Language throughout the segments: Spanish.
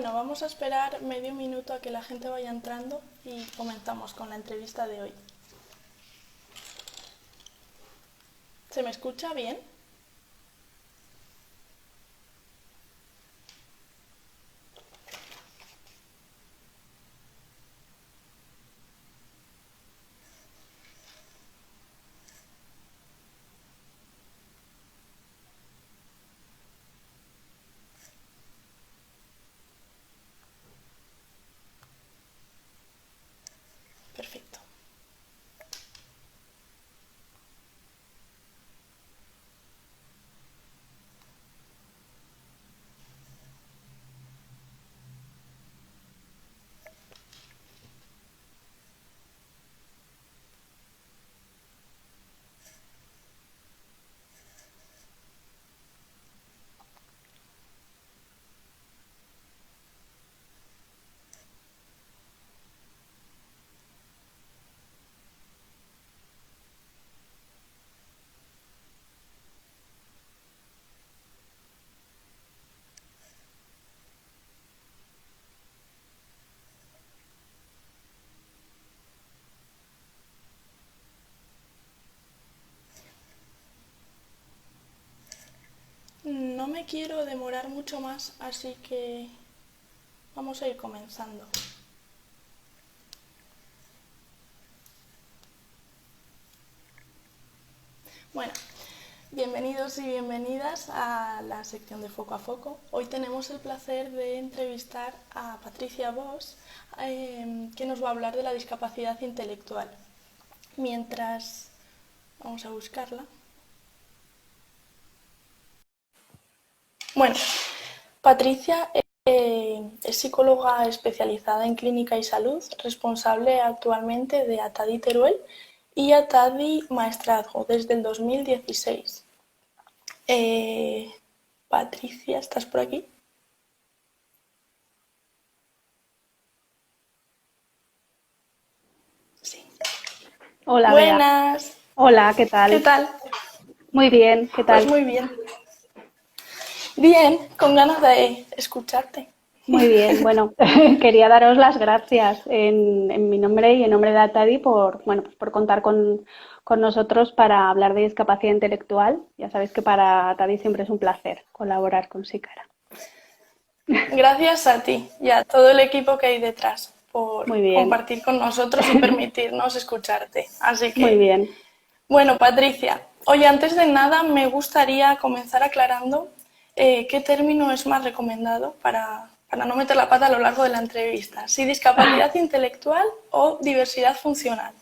Bueno, vamos a esperar medio minuto a que la gente vaya entrando y comenzamos con la entrevista de hoy. ¿Se me escucha bien? Perfecto. No me quiero demorar mucho más, así que vamos a ir comenzando. Bueno, bienvenidos y bienvenidas a la sección de Foco a Foco. Hoy tenemos el placer de entrevistar a Patricia Bosch, que nos va a hablar de la discapacidad intelectual. Mientras vamos a buscarla. Bueno, Patricia es psicóloga especializada en clínica y salud, responsable actualmente de Atadi Teruel y Atadi Maestrazgo desde el 2016. Patricia, ¿estás por aquí? Sí. Hola, Bea. Buenas. Hola, ¿qué ¿Qué tal? tal? Muy bien, ¿qué Pues tal? muy bien. Bien, con ganas de escucharte. Muy bien. Bueno, quería daros las gracias en mi nombre y en nombre de Atadi por, bueno, pues por contar con nosotros para hablar de discapacidad intelectual. Ya sabéis que para Atadi siempre es un placer colaborar con Sicara. Gracias a ti y a todo el equipo que hay detrás por Muy bien, compartir con nosotros y permitirnos escucharte. Así muy que, bien. bueno, Patricia, oye, antes de nada me gustaría comenzar aclarando qué término es más recomendado para no meter la pata a lo largo de la entrevista. Si discapacidad intelectual o diversidad funcional.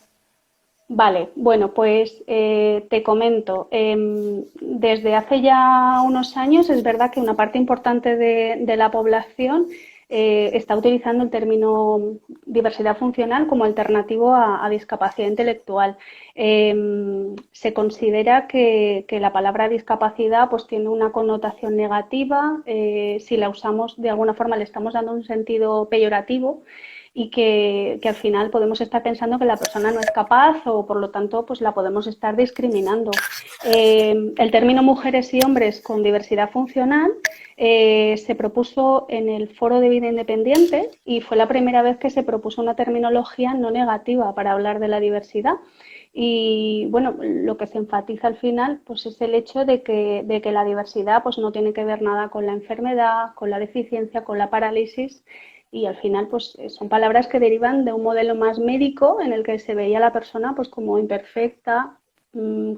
Vale, bueno, pues te comento. Desde hace ya unos años es verdad que una parte importante de la población está utilizando el término diversidad funcional como alternativo a discapacidad intelectual. Se considera que la palabra discapacidad pues tiene una connotación negativa. Si la usamos de alguna forma le estamos dando un sentido peyorativo y que al final podemos estar pensando que la persona no es capaz o por lo tanto pues la podemos estar discriminando. El término mujeres y hombres con diversidad funcional se propuso en el Foro de Vida Independiente y fue la primera vez que se propuso una terminología no negativa para hablar de la diversidad. Y bueno, lo que se enfatiza al final pues es el hecho de que la diversidad pues no tiene que ver nada con la enfermedad, con la deficiencia, con la parálisis y al final pues son palabras que derivan de un modelo más médico en el que se veía a la persona pues como imperfecta,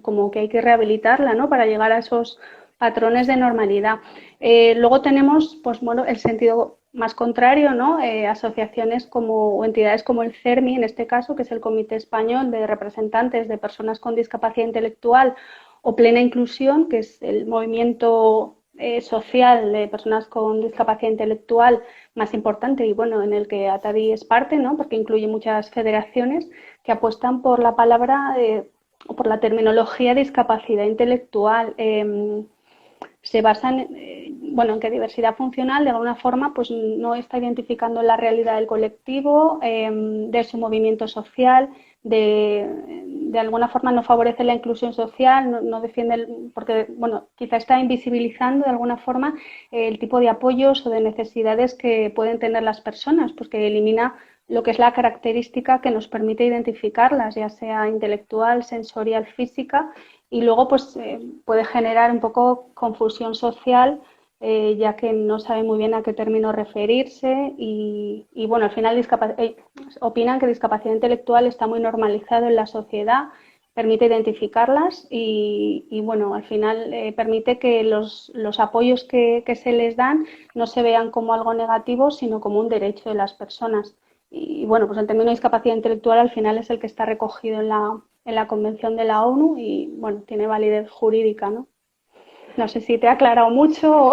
como que hay que rehabilitarla, ¿no? Para llegar a esos patrones de normalidad. Luego tenemos pues bueno el sentido más contrario, ¿no? Asociaciones como o entidades como el CERMI, en este caso, que es el Comité Español de Representantes de Personas con Discapacidad Intelectual o Plena Inclusión, que es el movimiento social de personas con discapacidad intelectual más importante y bueno, en el que Atadi es parte, ¿no? Porque incluye muchas federaciones que apuestan por la palabra o por la terminología discapacidad intelectual. Se basan, bueno, en que diversidad funcional de alguna forma pues no está identificando la realidad del colectivo, de su movimiento social, de alguna forma no favorece la inclusión social, no defiende, porque bueno, quizá está invisibilizando de alguna forma el tipo de apoyos o de necesidades que pueden tener las personas, porque elimina lo que es la característica que nos permite identificarlas, ya sea intelectual, sensorial, física, y luego pues puede generar un poco confusión social, ya que no sabe muy bien a qué término referirse y bueno, al final opinan que discapacidad intelectual está muy normalizado en la sociedad, permite identificarlas y bueno, al final permite que los apoyos que se les dan no se vean como algo negativo, sino como un derecho de las personas. Y bueno, pues el término discapacidad intelectual al final es el que está recogido en la Convención de la ONU y bueno, tiene validez jurídica, ¿no? No sé si te ha aclarado mucho.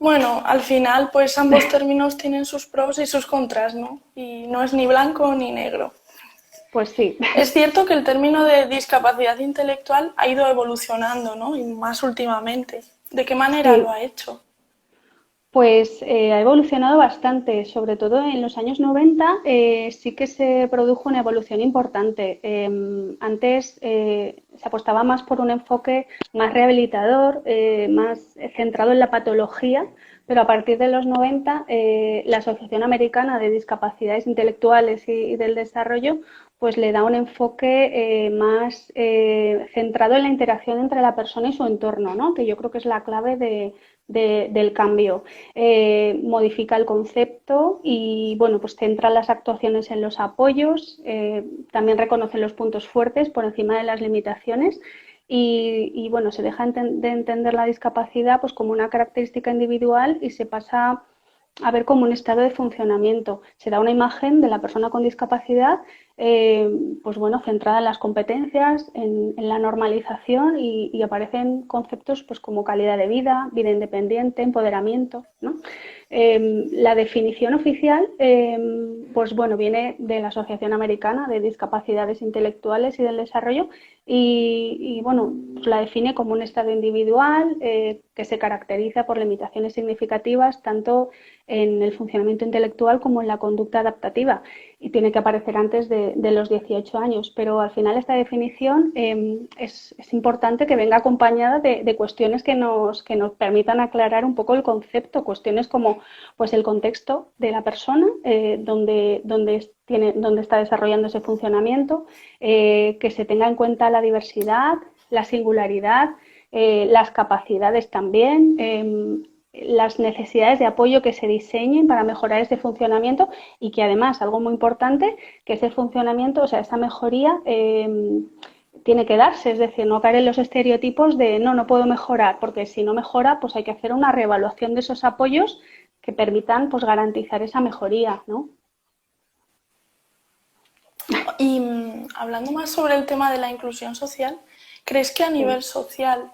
Bueno, al final, pues ambos términos tienen sus pros y sus contras, ¿no? Y no es ni blanco ni negro. Pues sí. Es cierto que el término de discapacidad intelectual ha ido evolucionando, ¿no? Y más últimamente. ¿De qué manera lo Sí, ha hecho? pues ha evolucionado bastante, sobre todo en los años 90 sí que se produjo una evolución importante. Antes se apostaba más por un enfoque más rehabilitador, más centrado en la patología, pero a partir de los 90 la Asociación Americana de Discapacidades Intelectuales y del Desarrollo pues le da un enfoque más centrado en la interacción entre la persona y su entorno, ¿no? Que yo creo que es la clave del cambio. Modifica el concepto y bueno, pues centra las actuaciones en los apoyos, también reconoce los puntos fuertes por encima de las limitaciones y bueno, se deja de entender la discapacidad pues como una característica individual y se pasa a ver como un estado de funcionamiento. Se da una imagen de la persona con discapacidad, pues bueno, centrada en las competencias, en la normalización y aparecen conceptos pues como calidad de vida, vida independiente, empoderamiento, ¿no? La definición oficial, pues bueno, viene de la Asociación Americana de Discapacidades Intelectuales y del Desarrollo y bueno, pues la define como un estado individual que se caracteriza por limitaciones significativas tanto en el funcionamiento intelectual como en la conducta adaptativa y tiene que aparecer antes de los 18 años. Pero al final esta definición es importante que venga acompañada de cuestiones que nos permitan aclarar un poco el concepto, cuestiones como pues el contexto de la persona, donde está desarrollando ese funcionamiento, que se tenga en cuenta la diversidad, la singularidad, las capacidades también, las necesidades de apoyo que se diseñen para mejorar ese funcionamiento y que además, algo muy importante, que ese funcionamiento, o sea, esa mejoría tiene que darse, es decir, no caer en los estereotipos de no puedo mejorar, porque si no mejora, pues hay que hacer una reevaluación de esos apoyos que permitan pues garantizar esa mejoría, ¿no? Y hablando más sobre el tema de la inclusión social, ¿crees que a nivel Sí. social,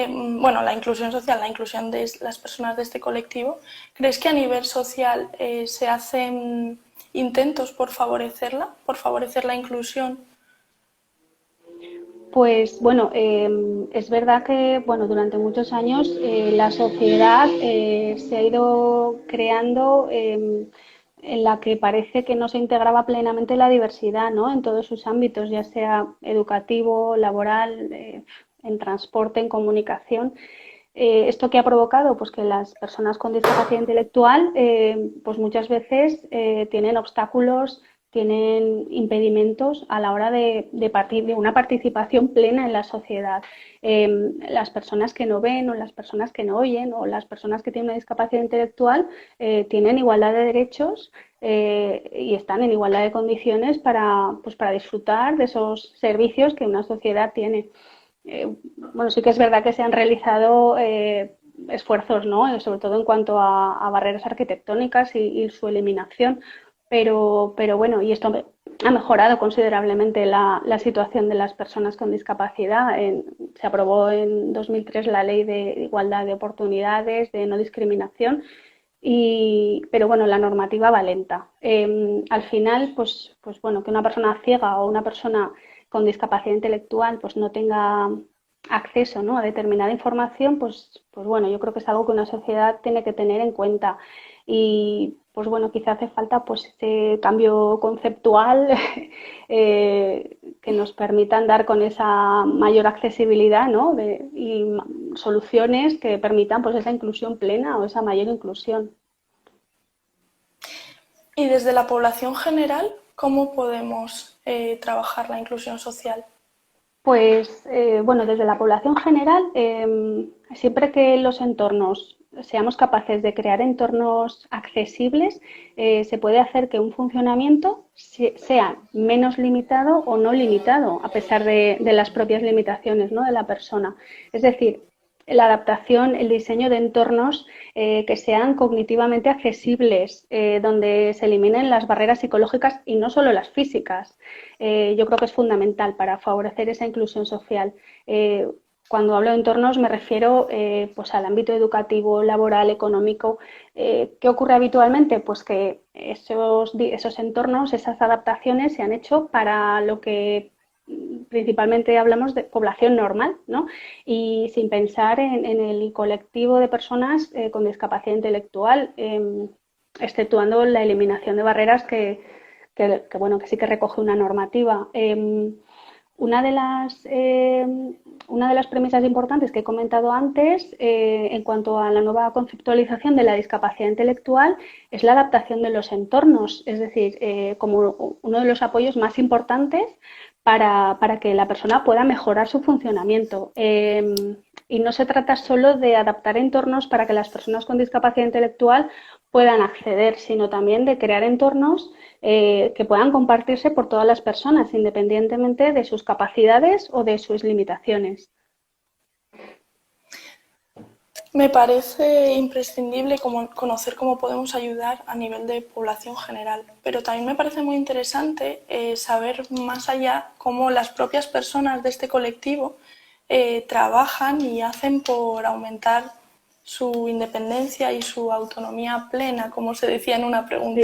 bueno, la inclusión social, la inclusión de las personas de este colectivo, ¿crees que a nivel social se hacen intentos por favorecerla, por favorecer la inclusión? Pues bueno, es verdad que bueno, durante muchos años la sociedad se ha ido creando en la que parece que no se integraba plenamente la diversidad, ¿no? En todos sus ámbitos, ya sea educativo, laboral, en transporte, en comunicación. ¿Esto qué ha provocado? Pues que las personas con discapacidad intelectual pues muchas veces tienen obstáculos, tienen impedimentos a la hora de partir de una participación plena en la sociedad. Las personas que no ven o las personas que no oyen o las personas que tienen una discapacidad intelectual tienen igualdad de derechos y están en igualdad de condiciones pues para disfrutar de esos servicios que una sociedad tiene. Bueno, sí que es verdad que se han realizado esfuerzos, ¿no? Sobre todo en cuanto a barreras arquitectónicas y su eliminación, pero bueno, y esto ha mejorado considerablemente la situación de las personas con discapacidad. Se aprobó en 2003 la Ley de Igualdad de Oportunidades, de no discriminación, pero bueno, la normativa va lenta. Al final, pues bueno, que una persona ciega o una persona con discapacidad intelectual pues no tenga acceso, ¿no?, a determinada información, pues bueno, yo creo que es algo que una sociedad tiene que tener en cuenta. Y pues bueno, quizá hace falta pues ese cambio conceptual que nos permita andar con esa mayor accesibilidad, ¿no?, y soluciones que permitan pues esa inclusión plena o esa mayor inclusión. Y desde la población general, ¿cómo podemos trabajar la inclusión social? Pues bueno, desde la población general, siempre que los entornos seamos capaces de crear entornos accesibles, se puede hacer que un funcionamiento sea menos limitado o no limitado, a pesar de las propias limitaciones, ¿no?, de la persona. Es decir, la adaptación, el diseño de entornos que sean cognitivamente accesibles, donde se eliminen las barreras psicológicas y no solo las físicas. Yo creo que es fundamental para favorecer esa inclusión social. Cuando hablo de entornos me refiero pues al ámbito educativo, laboral, económico. ¿Qué ocurre habitualmente? Pues que esos entornos, esas adaptaciones se han hecho para lo que principalmente hablamos de población normal, ¿no?, y sin pensar en el colectivo de personas con discapacidad intelectual, exceptuando la eliminación de barreras que, bueno, que sí que recoge una normativa. Una de las premisas importantes que he comentado antes en cuanto a la nueva conceptualización de la discapacidad intelectual es la adaptación de los entornos, es decir, como uno de los apoyos más importantes para que la persona pueda mejorar su funcionamiento. Y no se trata solo de adaptar entornos para que las personas con discapacidad intelectual puedan acceder, sino también de crear entornos que puedan compartirse por todas las personas, independientemente de sus capacidades o de sus limitaciones. Me parece imprescindible conocer cómo podemos ayudar a nivel de población general, pero también me parece muy interesante saber más allá cómo las propias personas de este colectivo trabajan y hacen por aumentar su independencia y su autonomía plena, como se decía en una pregunta.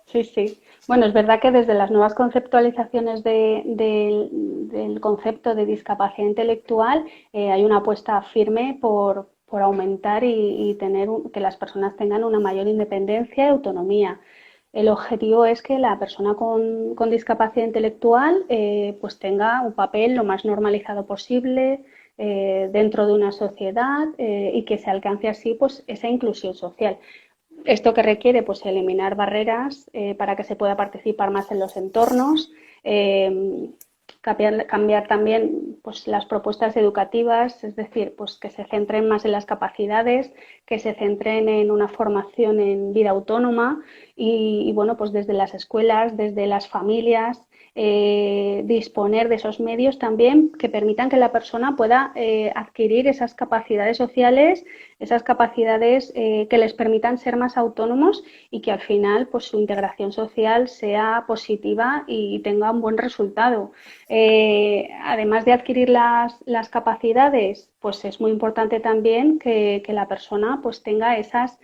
Sí, sí, sí. Bueno, es verdad que desde las nuevas conceptualizaciones del concepto de discapacidad intelectual hay una apuesta firme por aumentar y tener que las personas tengan una mayor independencia y autonomía. El objetivo es que la persona con discapacidad intelectual pues tenga un papel lo más normalizado posible dentro de una sociedad y que se alcance así pues esa inclusión social. Esto que requiere pues eliminar barreras para que se pueda participar más en los entornos, eh, cambiar también pues las propuestas educativas, es decir, pues que se centren más en las capacidades, que se centren en una formación en vida autónoma y bueno, pues desde las escuelas, desde las familias, disponer de esos medios también que permitan que la persona pueda adquirir esas capacidades sociales, esas capacidades que les permitan ser más autónomos y que al final pues su integración social sea positiva y tenga un buen resultado. Además de adquirir las capacidades, pues es muy importante también que la persona pues tenga esas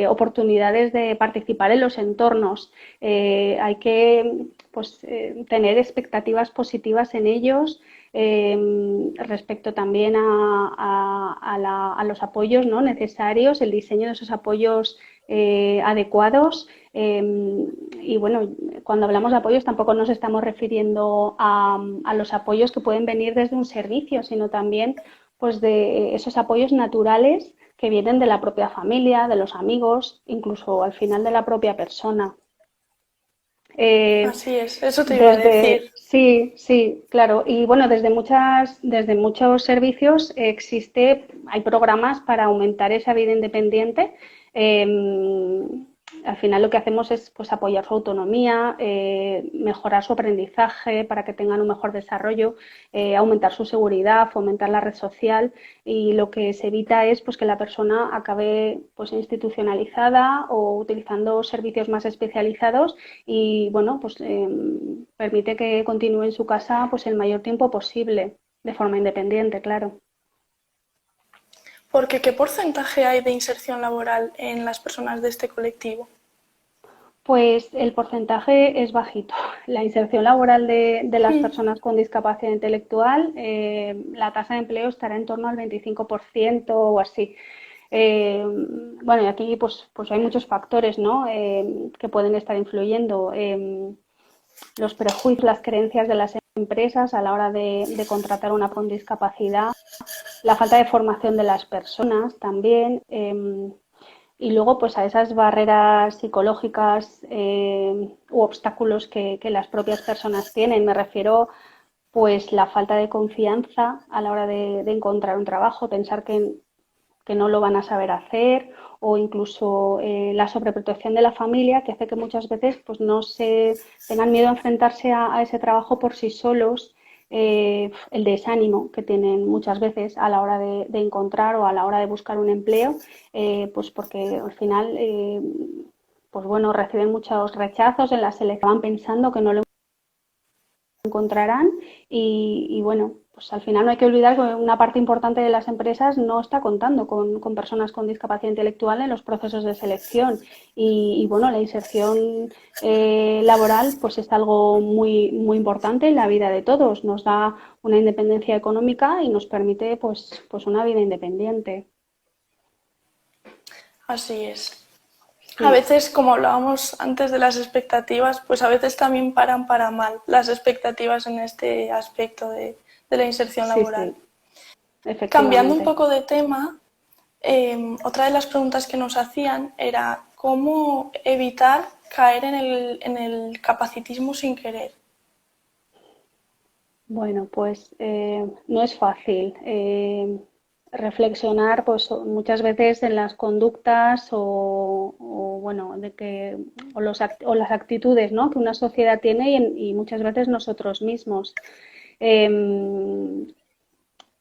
oportunidades de participar en los entornos. Hay que pues, tener expectativas positivas en ellos respecto también a los apoyos, ¿no?, necesarios, el diseño de esos apoyos adecuados. Y bueno, cuando hablamos de apoyos tampoco nos estamos refiriendo a los apoyos que pueden venir desde un servicio, sino también pues de esos apoyos naturales que vienen de la propia familia, de los amigos, incluso al final de la propia persona. Así es, eso te iba a decir. Sí, sí, claro. Y bueno, desde muchos servicios hay programas para aumentar esa vida independiente. Eh, Al final lo que hacemos es pues apoyar su autonomía, mejorar su aprendizaje para que tengan un mejor desarrollo, aumentar su seguridad, fomentar la red social y lo que se evita es pues que la persona acabe pues institucionalizada o utilizando servicios más especializados y bueno, pues permite que continúe en su casa pues el mayor tiempo posible, de forma independiente, claro. Porque ¿qué porcentaje hay de inserción laboral en las personas de este colectivo? Pues el porcentaje es bajito. La inserción laboral de las Mm. personas con discapacidad intelectual, la tasa de empleo estará en torno al 25% o así. Eh, bueno, y aquí pues hay muchos factores, ¿no? Que pueden estar influyendo. Los prejuicios, las creencias de las empresas a la hora de contratar a una con discapacidad, la falta de formación de las personas también. Y luego, pues a esas barreras psicológicas u obstáculos que las propias personas tienen. Me refiero, pues, la falta de confianza a la hora de encontrar un trabajo, pensar que no lo van a saber hacer, o incluso la sobreprotección de la familia, que hace que muchas veces pues no se tengan miedo a enfrentarse a ese trabajo por sí solos, el desánimo que tienen muchas veces a la hora de encontrar o a la hora de buscar un empleo, pues porque al final pues bueno, reciben muchos rechazos en la selección, van pensando que no lo encontrarán y bueno, pues al final no hay que olvidar que una parte importante de las empresas no está contando con personas con discapacidad intelectual en los procesos de selección y bueno, la inserción laboral pues es algo muy importante en la vida de todos, nos da una independencia económica y nos permite pues una vida independiente. Así es. A Sí, veces, como hablábamos antes de las expectativas, pues a veces también paran para mal las expectativas en este aspecto de la inserción sí, laboral. sí, Cambiando un efectivamente. poco de tema, otra de las preguntas que nos hacían era cómo evitar caer en el capacitismo sin querer. Bueno, pues no es fácil reflexionar pues muchas veces en las conductas bueno o las actitudes, ¿no? que una sociedad tiene y muchas veces nosotros mismos em,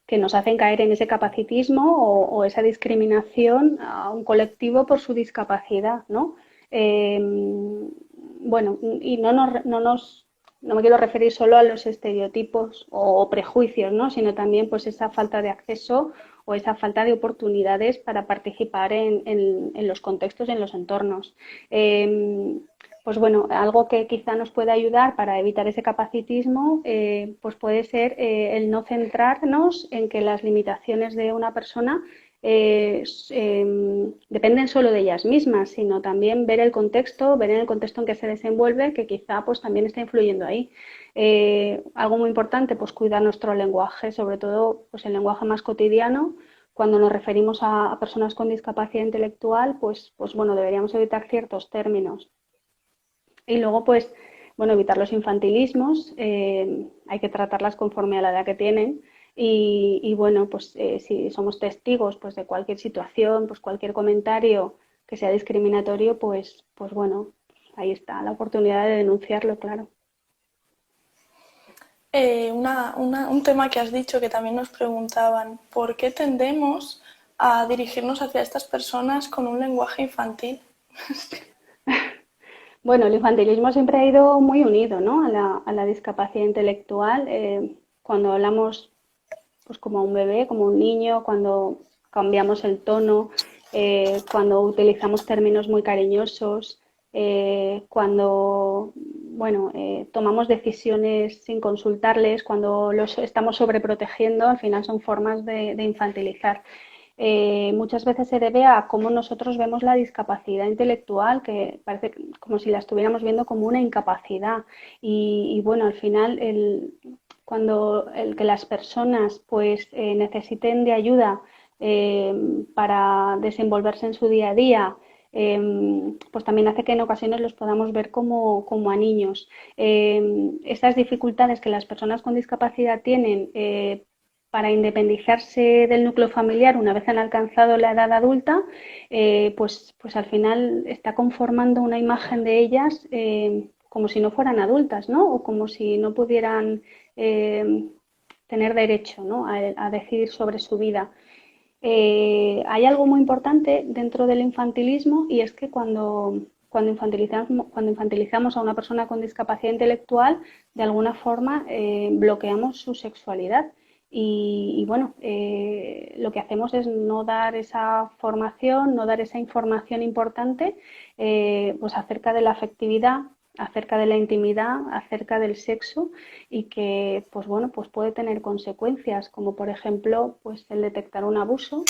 que nos hacen caer en ese capacitismo o esa discriminación a un colectivo por su discapacidad, ¿no? Bueno, y no me quiero referir solo a los estereotipos o prejuicios, ¿no? Sino también pues esa falta de acceso o esa falta de oportunidades para participar en los contextos y en los entornos. Pues bueno, algo que quizá nos pueda ayudar para evitar ese capacitismo, pues puede ser el no centrarnos en que las limitaciones de una persona dependen solo de ellas mismas, sino también ver en el contexto en que se desenvuelve, que quizá pues también está influyendo ahí. Algo muy importante, pues cuidar nuestro lenguaje, sobre todo pues el lenguaje más cotidiano. Cuando nos referimos a personas con discapacidad intelectual, pues bueno, deberíamos evitar ciertos términos. Y luego, pues, bueno, evitar los infantilismos, hay que tratarlas conforme a la edad que tienen. Y bueno, pues si somos testigos pues, de cualquier situación, pues cualquier comentario que sea discriminatorio, pues bueno, ahí está la oportunidad de denunciarlo, claro. Un tema que has dicho que también nos preguntaban, ¿por qué tendemos a dirigirnos hacia estas personas con un lenguaje infantil? Bueno, el infantilismo siempre ha ido muy unido, ¿no? A la discapacidad intelectual. Cuando hablamos pues como un bebé, como un niño, cuando cambiamos el tono, cuando utilizamos términos muy cariñosos, cuando bueno, tomamos decisiones sin consultarles, cuando los estamos sobreprotegiendo, al final son formas de infantilizar. Muchas veces se debe a cómo nosotros vemos la discapacidad intelectual, que parece como si la estuviéramos viendo como una incapacidad. Y bueno, al final cuando el que las personas pues necesiten de ayuda eh, para desenvolverse en su día a día, pues también hace que en ocasiones los podamos ver como a niños. Estas dificultades que las personas con discapacidad tienen para independizarse del núcleo familiar una vez han alcanzado la edad adulta, pues al final está conformando una imagen de ellas como si no fueran adultas, ¿no? O como si no pudieran eh, tener derecho, ¿no? a decidir sobre su vida. Hay algo muy importante dentro del infantilismo y es que cuando infantilizamos a una persona con discapacidad intelectual, de alguna forma bloqueamos su sexualidad y bueno, lo que hacemos es no dar esa formación, no dar esa información importante pues acerca de la afectividad, acerca de la intimidad, acerca del sexo y que pues bueno, pues puede tener consecuencias como por ejemplo pues el detectar un abuso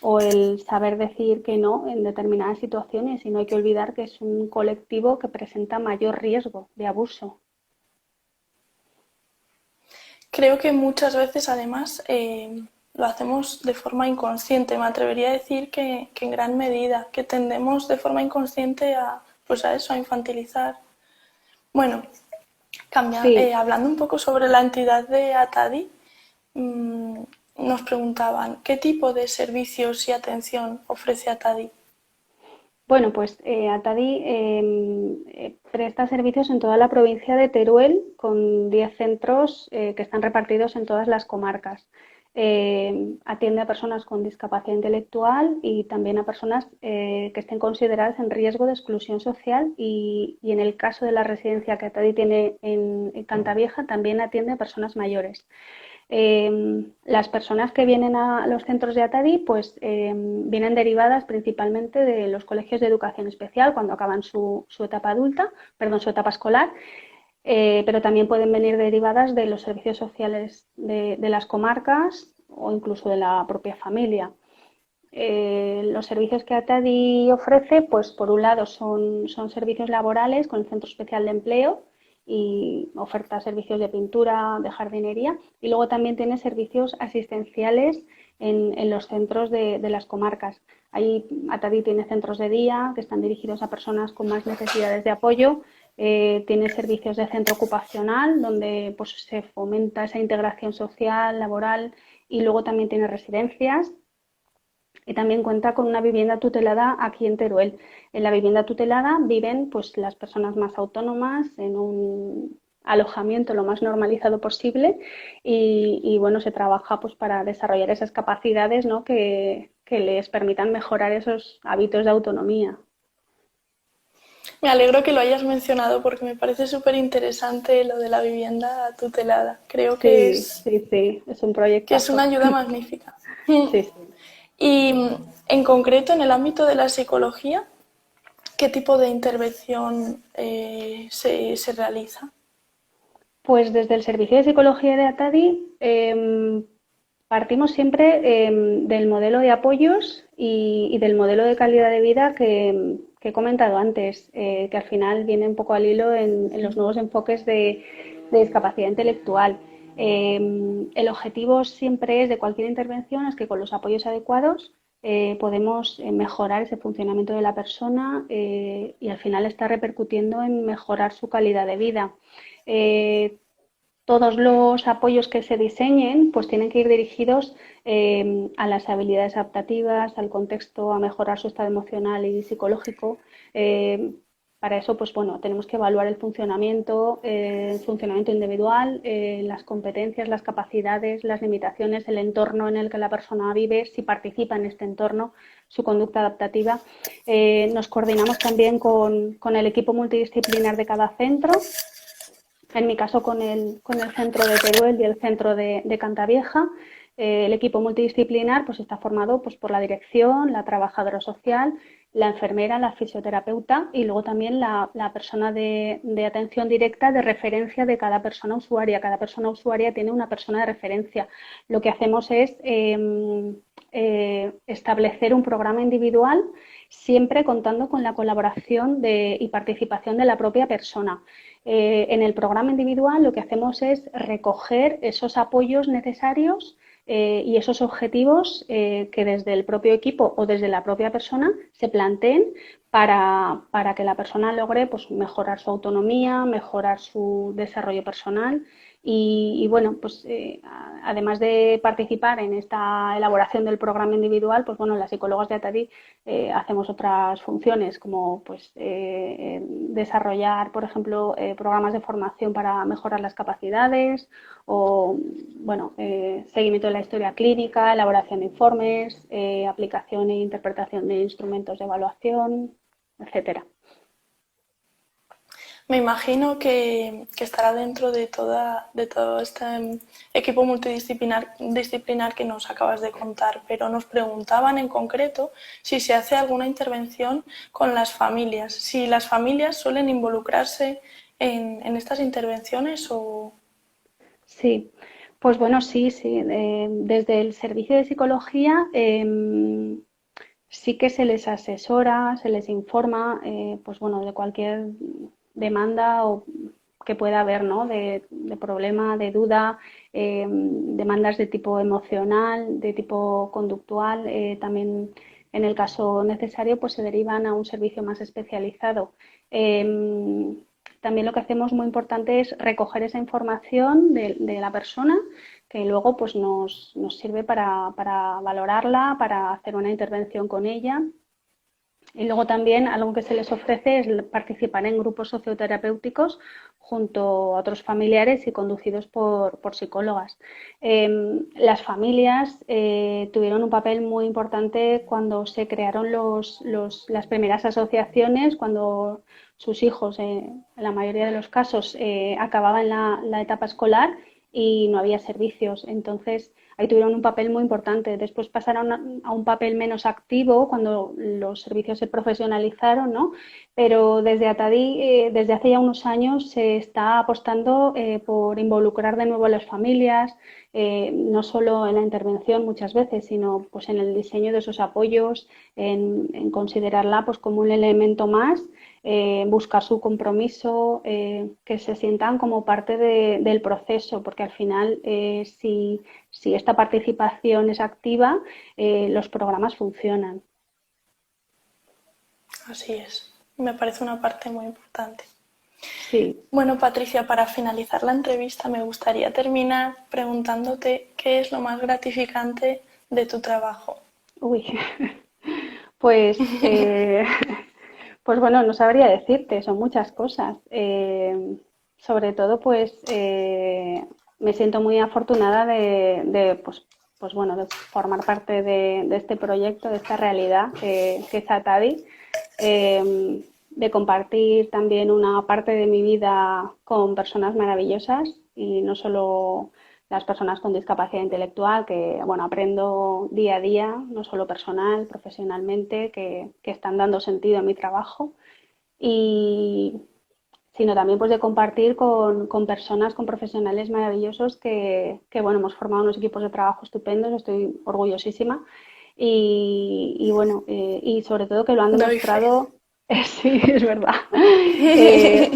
o el saber decir que no en determinadas situaciones y no hay que olvidar que es un colectivo que presenta mayor riesgo de abuso. Creo que muchas veces además lo hacemos de forma inconsciente. Me atrevería a decir que en gran medida, que tendemos de forma inconsciente a, pues a eso, a infantilizar. Bueno, Sí, hablando un poco sobre la entidad de Atadi, mmm, nos preguntaban qué tipo de servicios y atención ofrece Atadi. bueno, pues Atadi presta servicios en toda la provincia de Teruel con 10 centros que están repartidos en todas las comarcas. Atiende a personas con discapacidad intelectual y también a personas que estén consideradas en riesgo de exclusión social y en el caso de la residencia que Atadi tiene en Cantavieja también atiende a personas mayores. Las personas que vienen a los centros de Atadi pues vienen derivadas principalmente de los colegios de educación especial cuando acaban su etapa adulta, perdón, su etapa escolar, pero también pueden venir derivadas de los servicios sociales de las comarcas o incluso de la propia familia. Los servicios que Atadi ofrece, pues por un lado son servicios laborales con el Centro Especial de Empleo y oferta servicios de pintura, de jardinería y luego también tiene servicios asistenciales en los centros de las comarcas. Ahí Atadi tiene centros de día que están dirigidos a personas con más necesidades de apoyo, tiene servicios de centro ocupacional donde pues, se fomenta esa integración social, laboral y luego también tiene residencias y también cuenta con una vivienda tutelada aquí en Teruel. En la vivienda tutelada viven pues, las personas más autónomas en un alojamiento lo más normalizado posible y bueno, se trabaja pues, para desarrollar esas capacidades, ¿no? que les permitan mejorar esos hábitos de autonomía. Me alegro que lo hayas mencionado porque me parece súper interesante lo de la vivienda tutelada. Creo Sí, sí, sí, es un que es una proyectazo. ayuda magnífica. Sí, sí. Y en concreto, en el ámbito de la psicología, ¿qué tipo de intervención se realiza? Pues desde el Servicio de Psicología de Atadi partimos siempre del modelo de apoyos y del modelo de calidad de vida que he comentado antes, que al final viene un poco al hilo en los nuevos enfoques de discapacidad intelectual. El objetivo siempre es de cualquier intervención es que con los apoyos adecuados podemos mejorar ese funcionamiento de la persona y al final está repercutiendo en mejorar su calidad de vida. Eh, Todos los apoyos que se diseñen pues tienen que ir dirigidos a las habilidades adaptativas, al contexto, a mejorar su estado emocional y psicológico. Para eso, pues bueno, tenemos que evaluar el funcionamiento individual, las competencias, las capacidades, las limitaciones, el entorno en el que la persona vive, si participa en este entorno, su conducta adaptativa. Nos coordinamos también con el equipo multidisciplinar de cada centro en mi caso con el centro de Teruel y el centro de Cantavieja. El equipo multidisciplinar pues, está formado pues, por la dirección, la trabajadora social, la enfermera, la fisioterapeuta y luego también la persona de atención directa de referencia de cada persona usuaria. Cada persona usuaria tiene una persona de referencia. Lo que hacemos es establecer un programa individual siempre contando con la colaboración y participación de la propia persona. En el programa individual lo que hacemos es recoger esos apoyos necesarios y esos objetivos que desde el propio equipo o desde la propia persona se planteen para que la persona logre pues, mejorar su autonomía, mejorar su desarrollo personal y bueno, pues además de participar en esta elaboración del programa individual, pues bueno, las psicólogas de Atadi hacemos otras funciones como pues desarrollar, por ejemplo, programas de formación para mejorar las capacidades o bueno, seguimiento de la historia clínica, elaboración de informes, aplicación e interpretación de instrumentos de evaluación, etcétera. Me imagino que estará dentro de todo este equipo multidisciplinar que nos acabas de contar, pero nos preguntaban en concreto si se hace alguna intervención con las familias, si las familias suelen involucrarse en estas intervenciones o... Sí, pues bueno, sí, sí. Desde el servicio de psicología sí que se les asesora, se les informa, pues bueno, de cualquier demanda o que pueda haber, ¿no? De problema, de duda, demandas de tipo emocional, de tipo conductual. También, en el caso necesario, pues se derivan a un servicio más especializado. También lo que hacemos muy importante es recoger esa información de la persona que luego pues nos sirve para valorarla, para hacer una intervención con ella. Y luego también algo que se les ofrece es participar en grupos socioterapéuticos junto a otros familiares y conducidos por psicólogas. Las familias tuvieron un papel muy importante cuando se crearon las primeras asociaciones, cuando sus hijos, en la mayoría de los casos, acababan la etapa escolar y no había servicios. Entonces, ahí tuvieron un papel muy importante. Después pasaron a un papel menos activo cuando los servicios se profesionalizaron, ¿no? Pero desde Atadi, desde hace ya unos años, se está apostando por involucrar de nuevo a las familias, no solo en la intervención muchas veces, sino pues en el diseño de esos apoyos, en considerarla pues como un elemento más, buscar su compromiso, que se sientan como parte del proceso, porque al final si esta participación es activa, los programas funcionan. Así es, me parece una parte muy importante. Sí. Bueno, Patricia, para finalizar la entrevista me gustaría terminar preguntándote qué es lo más gratificante de tu trabajo. Uy, pues, pues bueno, no sabría decirte, son muchas cosas. Sobre todo, pues me siento muy afortunada pues bueno, de formar parte de este proyecto, de esta realidad que es Atadi, de compartir también una parte de mi vida con personas maravillosas y no solo las personas con discapacidad intelectual, que bueno, aprendo día a día, no solo personal, profesionalmente, que están dando sentido a mi trabajo, y sino también pues de compartir con personas, con profesionales maravillosos bueno, hemos formado unos equipos de trabajo estupendos, estoy orgullosísima y bueno, y sobre todo que lo han Doy fe. demostrado, sí, es verdad. Eh,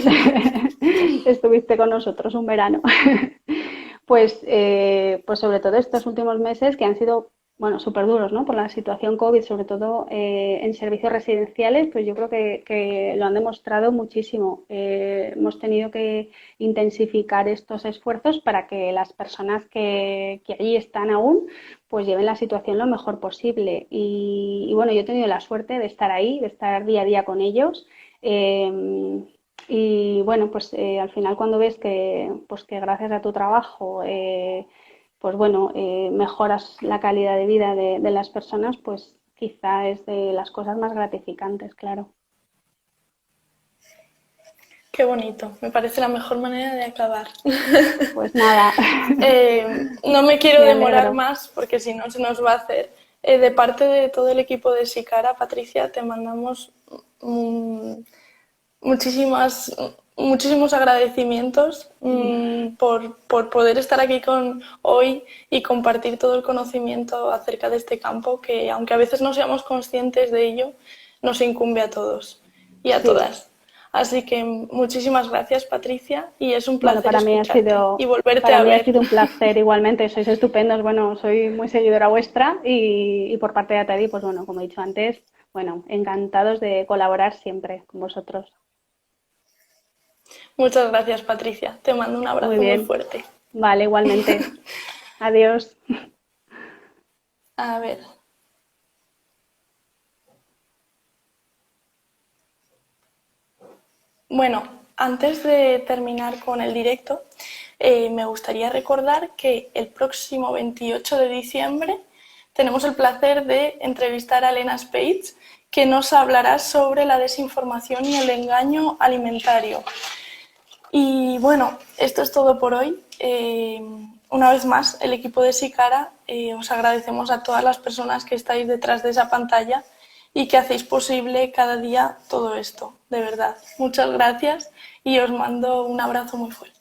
estuviste con nosotros un verano. Pues sobre todo estos últimos meses que han sido, bueno, súper duros, ¿no? Por la situación COVID, sobre todo en servicios residenciales, pues yo creo que lo han demostrado muchísimo. Hemos tenido que intensificar estos esfuerzos para que las personas que allí están aún, pues lleven la situación lo mejor posible. Y bueno, yo he tenido la suerte de estar ahí, de estar día a día con ellos. Y bueno, pues al final cuando ves pues que gracias a tu trabajo, pues bueno, mejoras la calidad de vida de las personas, pues quizá es de las cosas más gratificantes, claro. Qué bonito, me parece la mejor manera de acabar. Pues nada, No me quiero me demorar alegro. más porque si no se nos va a hacer. De parte de todo el equipo de Sicara, Patricia, te mandamos muchísimos agradecimientos por poder estar aquí hoy y compartir todo el conocimiento acerca de este campo que, aunque a veces no seamos conscientes de ello, nos incumbe a todos y a Sí, todas. Así que muchísimas gracias, Patricia, y es un bueno, placer escucharte y volverte para a mí ha ver. sido un placer igualmente, sois estupendos, bueno, soy muy seguidora vuestra y por parte de Atari, pues bueno, como he dicho antes, bueno, encantados de colaborar siempre con vosotros. Muchas gracias, Patricia. Te mando un Muy abrazo muy bien, fuerte. vale, igualmente. Adiós. A ver. Bueno, antes de terminar con el directo, me gustaría recordar que el próximo 28 de diciembre tenemos el placer de entrevistar a Elena Spates, que nos hablará sobre la desinformación y el engaño alimentario. Y bueno, esto es todo por hoy. Una vez más, el equipo de Sicara os agradecemos a todas las personas que estáis detrás de esa pantalla y que hacéis posible cada día todo esto, de verdad. Muchas gracias y os mando un abrazo muy fuerte.